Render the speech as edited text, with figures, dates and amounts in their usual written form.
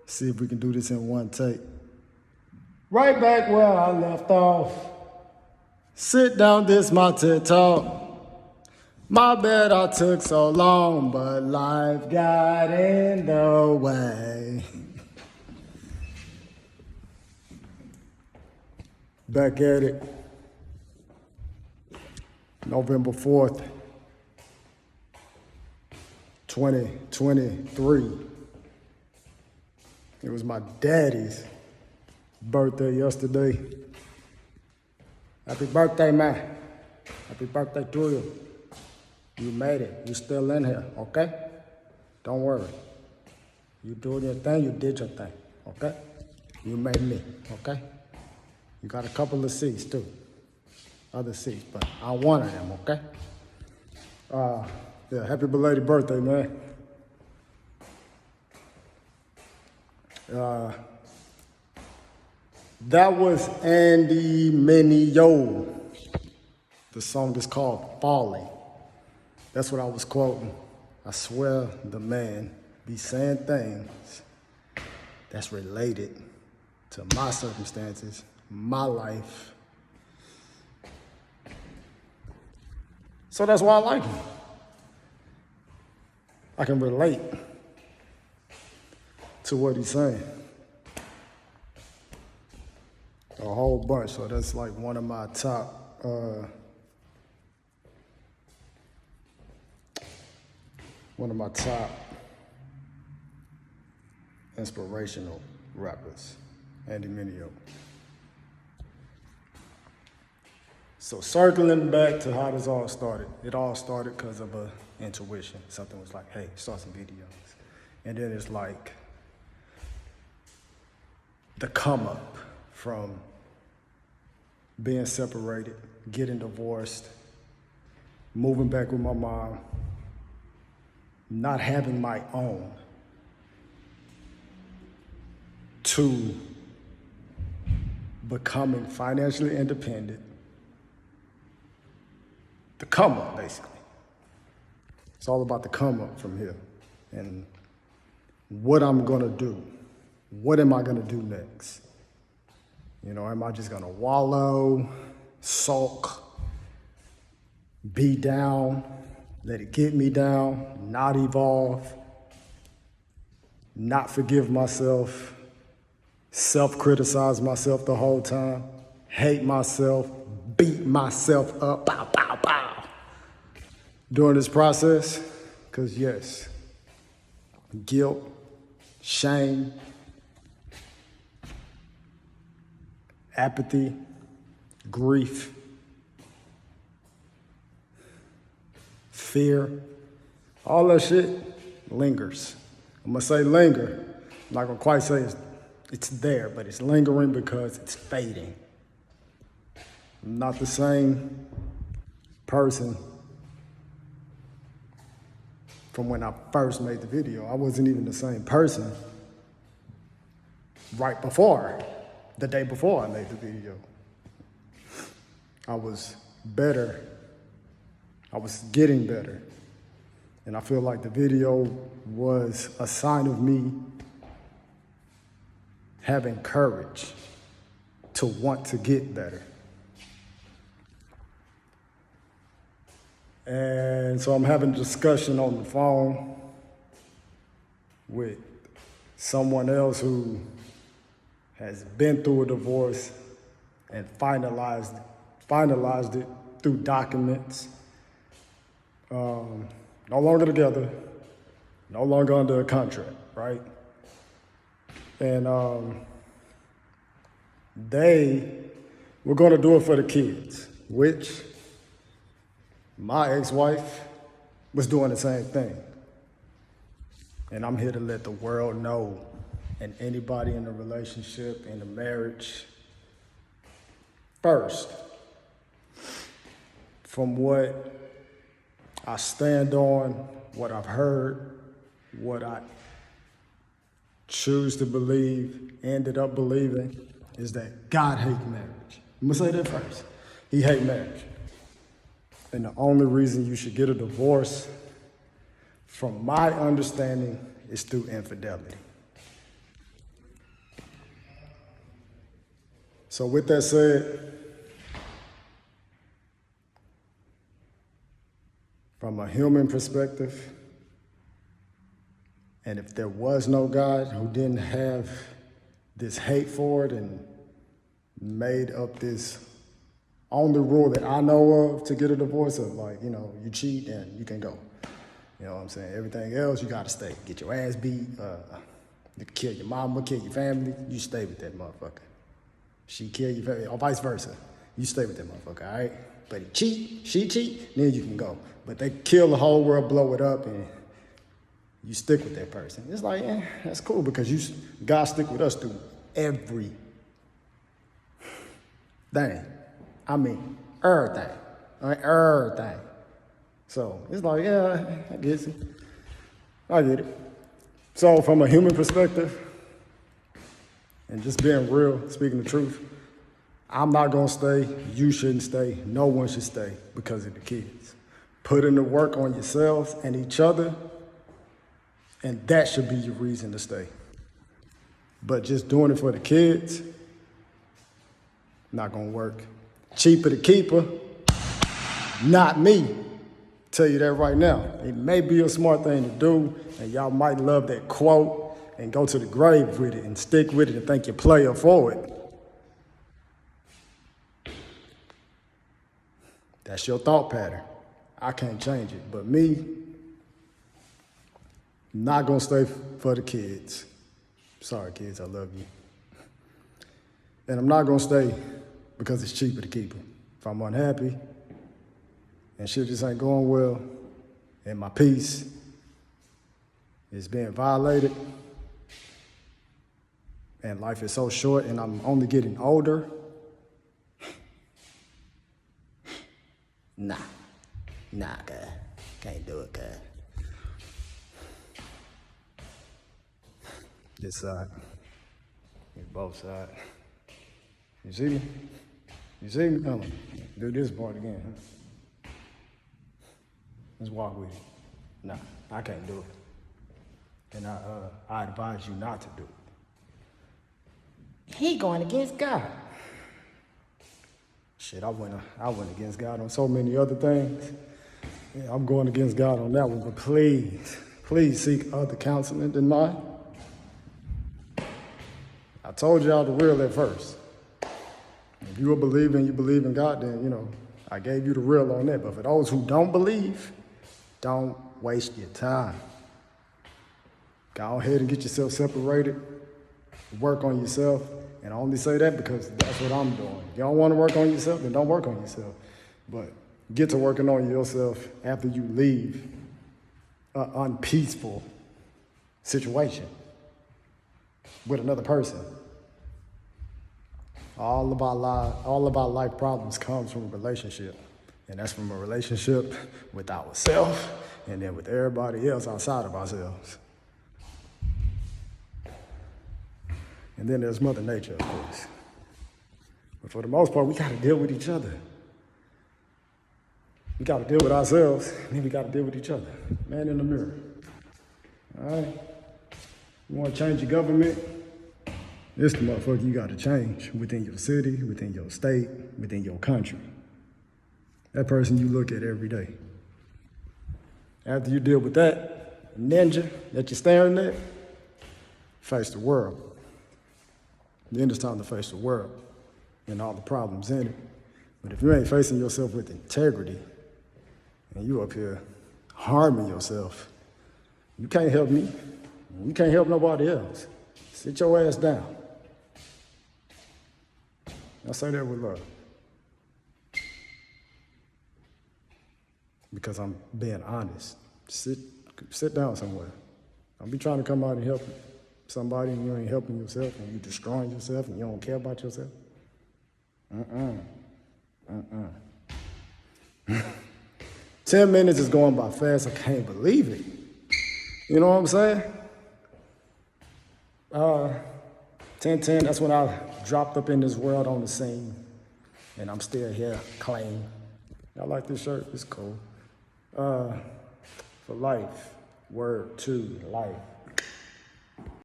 See if we can do this in one take. Right back where I left off. Sit down, this my TED Talk. My bad I took so long, but life got in the way. Back at it. November 4th, 2023. It was my daddy's birthday yesterday. Happy birthday, man. Happy birthday to you. You made it. You still in here, okay? Don't worry. You doing your thing, you did your thing, okay? You made me, okay? You got a couple of seats too. Other seats, but I wanted them, okay? Yeah, happy belated birthday, man. That was Andy Mineo. The song is called Falling. That's what I was quoting. I swear the man be saying things that's related to my circumstances, my life. So that's why I like him. I can relate to what he's saying. A whole bunch, so that's like one of my top inspirational rappers, Andy Mineo. So circling back to how this all started, it all started because of a intuition. Something was like, hey, start some videos. And then it's like the come up from being separated, getting divorced, moving back with my mom, not having my own, to becoming financially independent. The come up, basically. It's all about the come up from here and what I'm gonna do. What am I gonna do next? You know, am I just gonna wallow, sulk, be down, let it get me down, not evolve, not forgive myself, self-criticize myself the whole time, hate myself, beat myself up, pow, pow, pow, during this process? Because yes, guilt, shame, apathy, grief, fear, all that shit lingers. I'm gonna say linger. I'm not gonna quite say it's there, but it's lingering because it's fading. I'm not the same person from when I first made the video. I wasn't even the same person right before, the day before I made the video. I was better. I was getting better. And I feel like the video was a sign of me having courage to want to get better. And so I'm having a discussion on the phone with someone else who has been through a divorce and finalized it through documents. No longer together, no longer under a contract, right? And they were gonna do it for the kids, which my ex-wife was doing the same thing. And I'm here to let the world know, and anybody in a relationship, in a marriage, first, from what I stand on, what I've heard, what I choose to believe, ended up believing, is that God hates marriage. I'm gonna say that first. He hates marriage. And the only reason you should get a divorce, from my understanding, is through infidelity. So with that said, from a human perspective, and if there was no God who didn't have this hate for it and made up this only rule that I know of to get a divorce of, like, you know, you cheat and you can go. You know what I'm saying? Everything else, you gotta stay. Get your ass beat, you kill your mama, kill your family, you stay with that motherfucker. She kill your family, or vice versa. You stay with that motherfucker, all right? But he cheat, she cheat, then you can go. But they kill the whole world, blow it up, and you stick with that person. It's like, that's cool because God stick with us through every thing. I mean, everything. All right, everything. So it's like, yeah, I get it. I get it. So from a human perspective, and just being real, speaking the truth, I'm not gonna stay, you shouldn't stay, no one should stay because of the kids. Put in the work on yourselves and each other, and that should be your reason to stay. But just doing it for the kids, not gonna work. Cheaper to keeper, not me. Tell you that right now. It may be a smart thing to do, and y'all might love that quote and go to the grave with it and stick with it and think you're player for it. That's your thought pattern. I can't change it. But me, not gonna stay for the kids. Sorry, kids, I love you. And I'm not gonna stay because it's cheaper to keep them. If I'm unhappy and shit just ain't going well, and my peace is being violated, and life is so short and I'm only getting older, nah, God, can't do it, God. This side, both sides. You see me? You see me? Come on, do this part again. Huh? Let's walk with it. Nah, I can't do it. And I advise you not to do it. He going against God. Shit, I went against God on so many other things. Yeah, I'm going against God on that one, but please seek other counseling than mine. I told y'all the real at first. If you believe in God, then, you know, I gave you the real on that. But for those who don't believe, don't waste your time. Go ahead and get yourself separated. Work on yourself. And I only say that because that's what I'm doing. If you don't want to work on yourself, then don't work on yourself. But get to working on yourself after you leave an unpeaceful situation with another person. All of our life problems comes from a relationship. And that's from a relationship with ourselves and then with everybody else outside of ourselves. And then there's Mother Nature, of course. But for the most part, we gotta deal with each other. We gotta deal with ourselves, and then we gotta deal with each other. Man in the mirror. All right? You wanna change your government? This the motherfucker you gotta change within your city, within your state, within your country. That person you look at every day. After you deal with that ninja that you're staring at, face the world. Then it's time to face the world and all the problems in it. But if you ain't facing yourself with integrity and you up here harming yourself, you can't help me. You can't help nobody else. Sit your ass down. I say that with love. Because I'm being honest. Sit down somewhere. Don't be trying to come out and help somebody and you ain't helping yourself and you destroying yourself and you don't care about yourself. 10 minutes is going by fast. I can't believe it. You know what I'm saying? 10:10, that's when I dropped up in this world on the scene. And I'm still here, clean. I like this shirt, it's cool. For life, word to life.